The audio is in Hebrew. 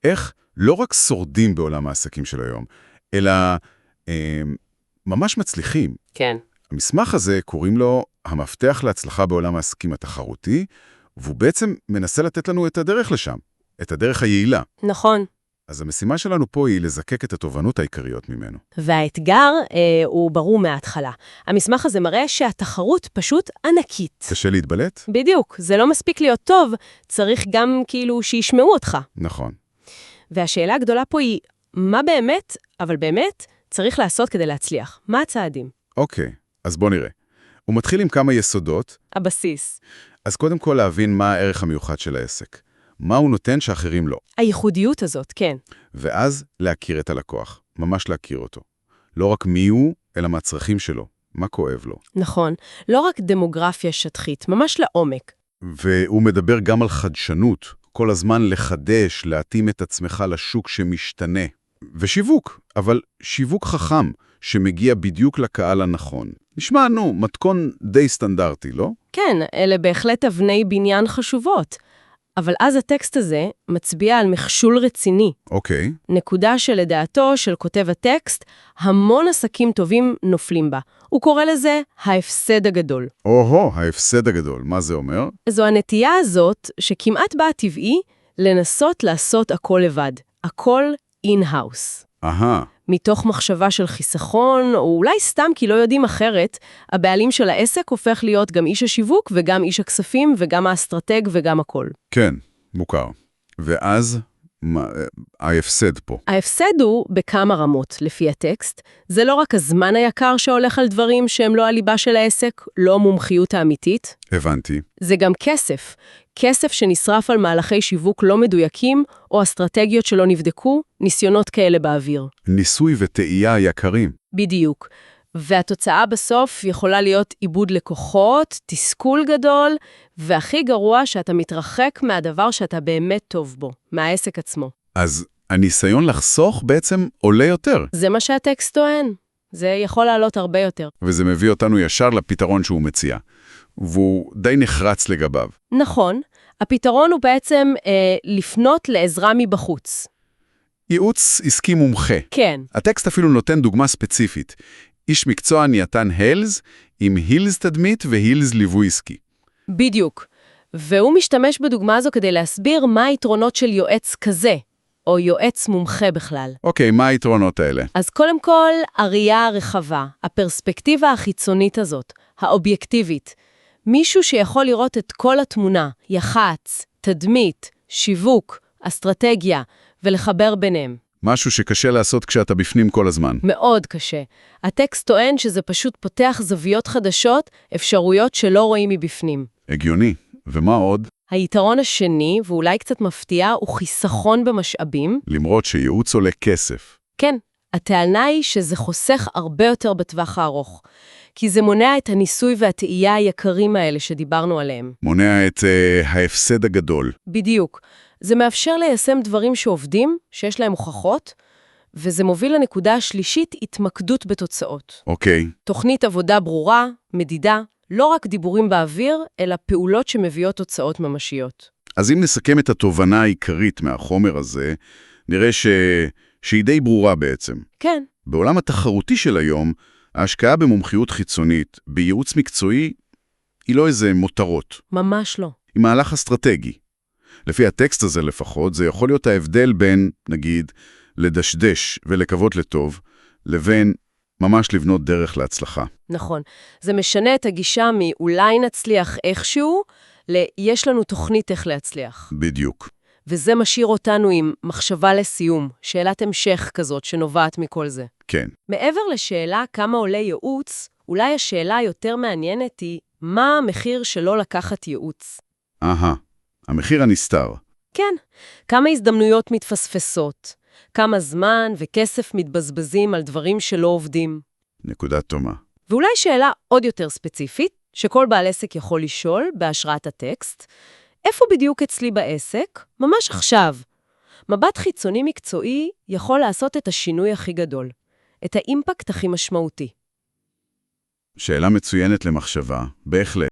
איך לא רק שורדים בעולם העסקים של היום, אלא ממש מצליחים. כן. המסמך הזה קוראים לו המפתח להצלחה בעולם העסקים התחרותי, והוא בעצם מנסה לתת לנו את הדרך לשם, את הדרך היעילה. נכון. אז המשימה שלנו פה היא לזקק את התובנות העיקריות ממנו. והאתגר הוא ברור מההתחלה. המסמך הזה מראה שהתחרות פשוט ענקית. קשה להתבלט? בדיוק, זה לא מספיק להיות טוב, צריך גם כאילו שישמעו אותך. נכון. והשאלה הגדולה פה היא, מה באמת, אבל באמת, צריך לעשות כדי להצליח? מה הצעדים? אוקיי, אז בוא נראה. הוא מתחיל עם כמה יסודות. הבסיס. אז קודם כל להבין מה הערך המיוחד של העסק. מה הוא נותן שאחרים לא. הייחודיות הזאת, כן. ואז להכיר את הלקוח, ממש להכיר אותו. לא רק מי הוא, אלא מה הצרכים שלו, מה כואב לו. נכון, לא רק דמוגרפיה שטחית, ממש לעומק. והוא מדבר גם על חדשנות, כל הזמן לחדש, להתאים את עצמך לשוק שמשתנה. ושיווק, אבל שיווק חכם, שמגיע בדיוק לקהל הנכון. נשמע, מתכון די סטנדרטי, לא? כן, אלה בהחלט אבני בניין חשובות. אבל אז הטקסט הזה מצביע על מכשול רציני. אוקיי. נקודה שלדעתו של כותב הטקסט, המון עסקים טובים נופלים בה. הוא קורא לזה ההפסד הגדול. ההפסד הגדול. מה זה אומר? זו הנטייה הזאת שכמעט באה טבעי לנסות לעשות הכל לבד. הכל in-house. מתוך מחשבה של חיסכון, או אולי סתם כי לא יודעים אחרת, הבעלים של העסק הופך להיות גם איש השיווק וגם איש הכספים וגם האסטרטג וגם הכל. כן, מוכר. ואז ההפסד פה. ההפסד הוא בכמה רמות, לפי הטקסט. זה לא רק הזמן היקר שהולך על דברים שהם לא הליבה של העסק, לא המומחיות האמיתית. הבנתי. זה גם כסף. כסף שנשרף על מהלכי שיווק לא מדויקים, או אסטרטגיות שלא נבדקו, ניסיונות כאלה באוויר. ניסוי וטעייה יקרים. בדיוק. והתוצאה בסוף יכולה להיות עיבוד לקוחות, תסכול גדול, והכי גרוע שאתה מתרחק מהדבר שאתה באמת טוב בו, מהעסק עצמו. אז הניסיון לחסוך בעצם עולה יותר. זה מה שהטקסט טוען. זה יכול לעלות הרבה יותר. וזה מביא אותנו ישר לפתרון שהוא מציע. והוא די נחרץ לגביו. נכון. הפתרון הוא בעצם לפנות לעזרה מבחוץ. ייעוץ עסקי מומחה. כן. הטקסט אפילו נותן דוגמה ספציפית. איש מקצוע נייתן הילס, עם הילס תדמית והילס ליווי עסקי. בדיוק. והוא משתמש בדוגמה הזו כדי להסביר מה היתרונות של יועץ כזה, או יועץ מומחה בכלל. אוקיי, מה היתרונות האלה? אז קודם כל, הראייה הרחבה, הפרספקטיבה החיצונית הזאת, האובייקטיבית. מישהו שיכול לראות את כל התמונה, יח"צ, תדמית, שיווק, אסטרטגיה, ולחבר ביניהם. משהו שקשה לעשות כשאתה בפנים כל הזמן. מאוד קשה. הטקסט טוען שזה פשוט פותח זוויות חדשות, אפשרויות שלא רואים מבפנים. הגיוני. ומה עוד? היתרון השני, ואולי קצת מפתיע, הוא חיסכון במשאבים. למרות שייעוץ עולה כסף. כן, הטענה היא שזה חוסך הרבה יותר בטווח הארוך. כי זה מונע את הניסוי והטעייה היקרים האלה שדיברנו עליהם. מונע את ההפסד הגדול. בדיוק. זה מאפשר ליישם דברים שעובדים, שיש להם הוכחות, וזה מוביל לנקודה השלישית, התמקדות בתוצאות. אוקיי. תוכנית עבודה ברורה, מדידה, לא רק דיבורים באוויר, אלא פעולות שמביאות תוצאות ממשיות. אז אם נסכם את התובנה העיקרית מהחומר הזה, נראה שהיא די ברורה בעצם. כן. בעולם התחרותי של היום, ההשקעה במומחיות חיצונית, בייעוץ מקצועי, היא לא איזה מותרות. ממש לא. היא מהלך אסטרטגי. לפי הטקסט הזה לפחות, זה יכול להיות ההבדל בין, נגיד, לדשדש ולקוות לטוב, לבין ממש לבנות דרך להצלחה. נכון. זה משנה את הגישה מאולי נצליח איכשהו, יש לנו תוכנית איך להצליח. בדיוק. וזה משאיר אותנו עם מחשבה לסיום, שאלת המשך כזאת שנובעת מכל זה. כן. מעבר לשאלה כמה עולה ייעוץ, אולי השאלה היותר מעניינת היא, מה המחיר שלא לקחת ייעוץ? המחיר הנסתר. כן. כמה הזדמנויות מתפספסות, כמה זמן וכסף מתבזבזים על דברים שלא עובדים. נקודה תומה. ואולי שאלה עוד יותר ספציפית, שכל בעל עסק יכול לשאול בהשראת הטקסט, איפה בדיוק אצלי בעסק? ממש עכשיו. מבט חיצוני מקצועי יכול לעשות את השינוי הכי גדול, את האימפקט הכי משמעותי. שאלה מצוינת למחשבה, בהחלט.